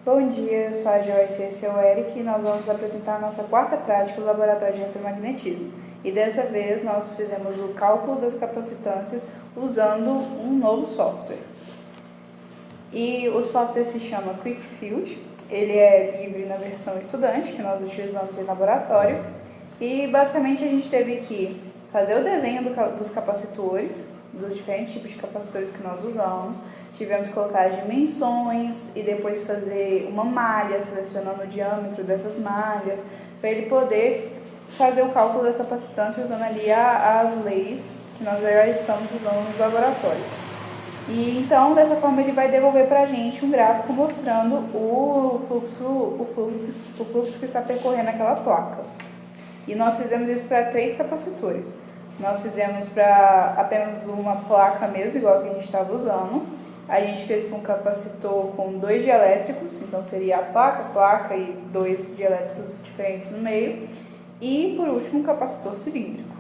Bom dia, eu sou a Joyce e esse é o Eric e nós vamos apresentar a nossa quarta prática do Laboratório de Eletromagnetismo. E dessa vez nós fizemos o cálculo das capacitâncias usando um novo software. E o software se chama QuickField, ele é livre na versão estudante, que nós utilizamos em laboratório. E basicamente a gente teve que fazer o desenho dos capacitores, dos diferentes tipos de capacitores que nós usamos. Tivemos que colocar as dimensões e depois fazer uma malha, selecionando o diâmetro dessas malhas, para ele poder fazer o cálculo da capacitância usando ali as leis que nós já estamos usando nos laboratórios. E então, dessa forma, ele vai devolver para a gente um gráfico mostrando o fluxo que está percorrendo aquela placa. E nós fizemos isso para 3 capacitores. Nós fizemos para apenas uma placa mesmo, igual que a gente estava usando. A gente fez para um capacitor com 2 dielétricos, então seria a placa e 2 dielétricos diferentes no meio. E, por último, um capacitor cilíndrico.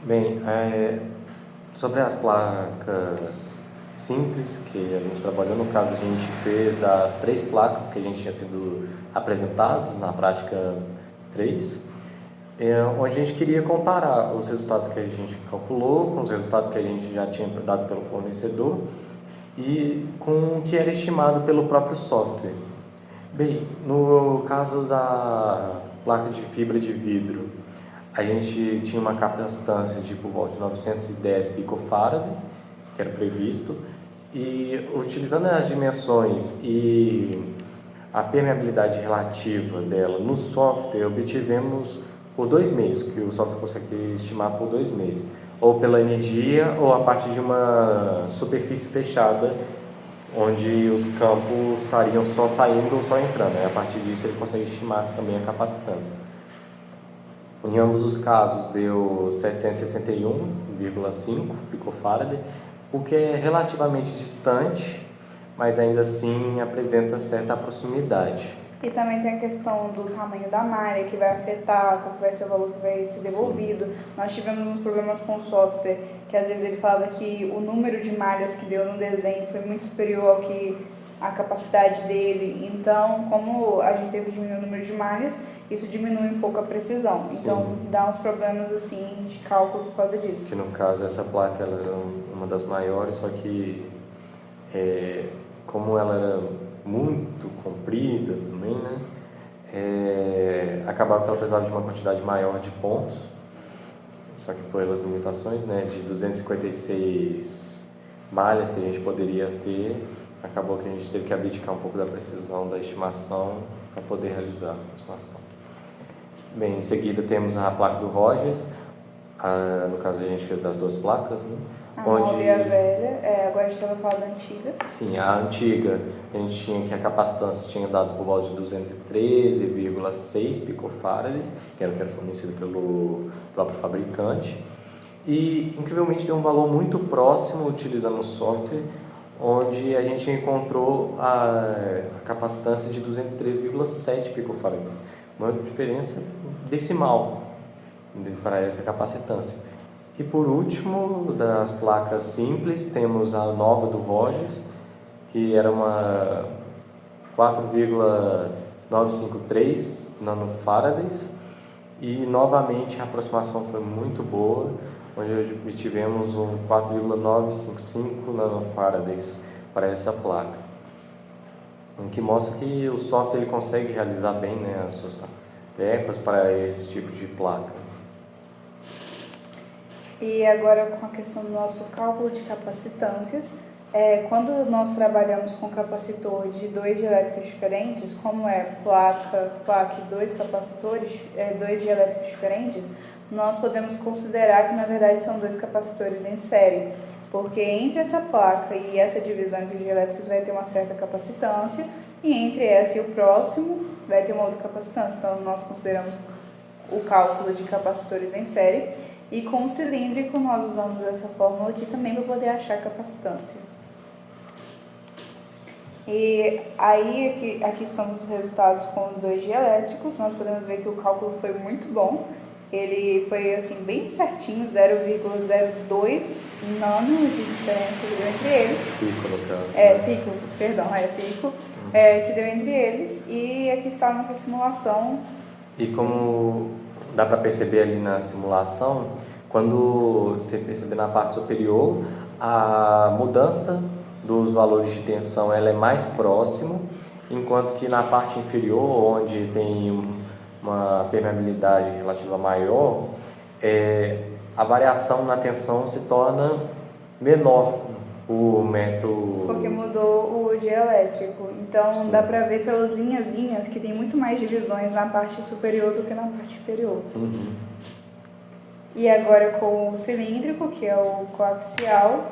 Bem, sobre as placas simples que a gente trabalhou, no caso a gente fez das 3 placas que a gente tinha sido apresentados na prática 3, onde a gente queria comparar os resultados que a gente calculou com os resultados que a gente já tinha dado pelo fornecedor e com o que era estimado pelo próprio software. Bem, no caso da placa de fibra de vidro, a gente tinha uma capacitância de por volta de 910 picofarad, que era previsto, e utilizando as dimensões e a permeabilidade relativa dela no software, obtivemos por 2 meios, que o software consegue estimar por 2 meios, ou pela energia ou a partir de uma superfície fechada, onde os campos estariam só saindo ou só entrando. A partir disso ele consegue estimar também a capacitância. Em ambos os casos deu 761,5 picofarad, o que é relativamente distante, mas ainda assim apresenta certa proximidade. E também tem a questão do tamanho da malha, que vai afetar qual vai ser o valor que vai ser devolvido. Sim. Nós tivemos uns problemas com o software, que às vezes ele falava que o número de malhas que deu no desenho foi muito superior ao que a capacidade dele. Então, como a gente teve que diminuir o número de malhas, isso diminui um pouco a precisão. Então, sim, dá uns problemas assim de cálculo por causa disso. Que no caso essa placa ela era uma das maiores, só que como ela era muito comprida também, né? Acabava que ela precisava de uma quantidade maior de pontos, só que pelas limitações, né, de 256 malhas que a gente poderia ter, acabou que a gente teve que abdicar um pouco da precisão da estimação para poder realizar a estimação. Bem, em seguida temos a placa do Rogers, no caso a gente fez das 2 placas, né? A nova e a velha, agora a gente estava falando da antiga. Sim, a antiga, a gente tinha que a capacitância tinha dado por volta de 213,6 picofarads, que era o que era fornecido pelo próprio fabricante, e incrivelmente deu um valor muito próximo utilizando o software, onde a gente encontrou a capacitância de 203,7 picofarads, uma diferença decimal para essa capacitância. E por último, das placas simples, temos a nova do Rogers, que era uma 4,953 nanofarads, e novamente a aproximação foi muito boa, onde obtivemos um 4,955 nanofarads para essa placa, o que mostra que o software ele consegue realizar bem, né, as suas tarefas para esse tipo de placa. E agora com a questão do nosso cálculo de capacitâncias, quando nós trabalhamos com capacitor de 2 dielétricos diferentes, como placa e 2 capacitores, 2 dielétricos diferentes, nós podemos considerar que na verdade são 2 capacitores em série, porque entre essa placa e essa divisão entre dielétricos vai ter uma certa capacitância, e entre essa e o próximo vai ter uma outra capacitância. Então nós consideramos o cálculo de capacitores em série. E com o cilíndrico nós usamos essa fórmula aqui também para poder achar a capacitância. E aí aqui estão os resultados com os 2 dielétricos. Nós podemos ver que o cálculo foi muito bom ele foi assim bem certinho, 0,02 nano de diferença que deu entre eles. Pico, no caso. Pico, que deu entre eles, e aqui está a nossa simulação. E como dá para perceber ali na simulação, quando você perceber na parte superior, a mudança dos valores de tensão ela é mais próximo, enquanto que na parte inferior, onde tem uma permeabilidade relativa maior, a variação na tensão se torna menor o metro. Porque mudou o dielétrico. Então Sim. dá para ver pelas linhazinhas que tem muito mais divisões na parte superior do que na parte inferior. Uhum. E agora com o cilíndrico, que é o coaxial,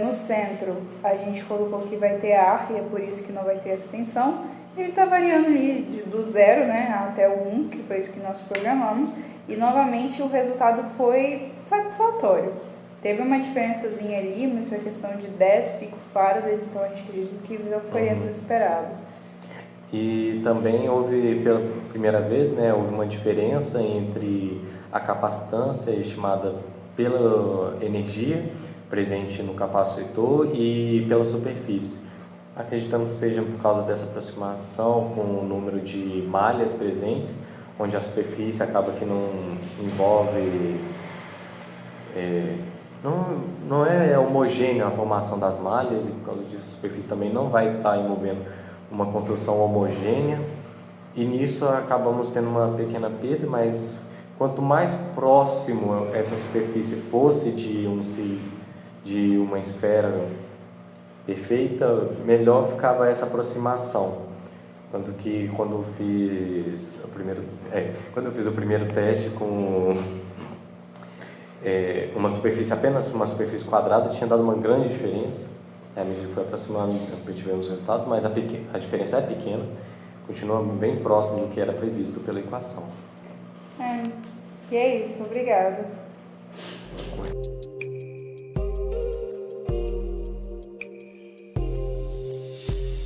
no centro a gente colocou que vai ter ar, e é por isso que não vai ter essa tensão. Ele está variando ali do 0, né, até o 1, que foi isso que nós programamos, e novamente o resultado foi satisfatório. Teve uma diferençazinha ali, mas foi questão de 10 picofarads, então a gente acredita que foi dentro do esperado. E também houve, pela primeira vez, né, houve uma diferença entre a capacitância estimada pela energia presente no capacitor e pela superfície. Acreditamos que seja por causa dessa aproximação com o número de malhas presentes, onde a superfície acaba que não envolve, não é homogênea a formação das malhas, e por causa disso a superfície também não vai estar envolvendo uma construção homogênea, e nisso acabamos tendo uma pequena perda, mas quanto mais próximo essa superfície fosse de uma esfera perfeita, melhor ficava essa aproximação. Tanto que quando eu fiz o primeiro teste com uma superfície, apenas uma superfície quadrada, tinha dado uma grande diferença. À medida que foi aproximando, tivemos o resultado, mas a diferença é pequena, continua bem próximo do que era previsto pela equação. E é isso, obrigada.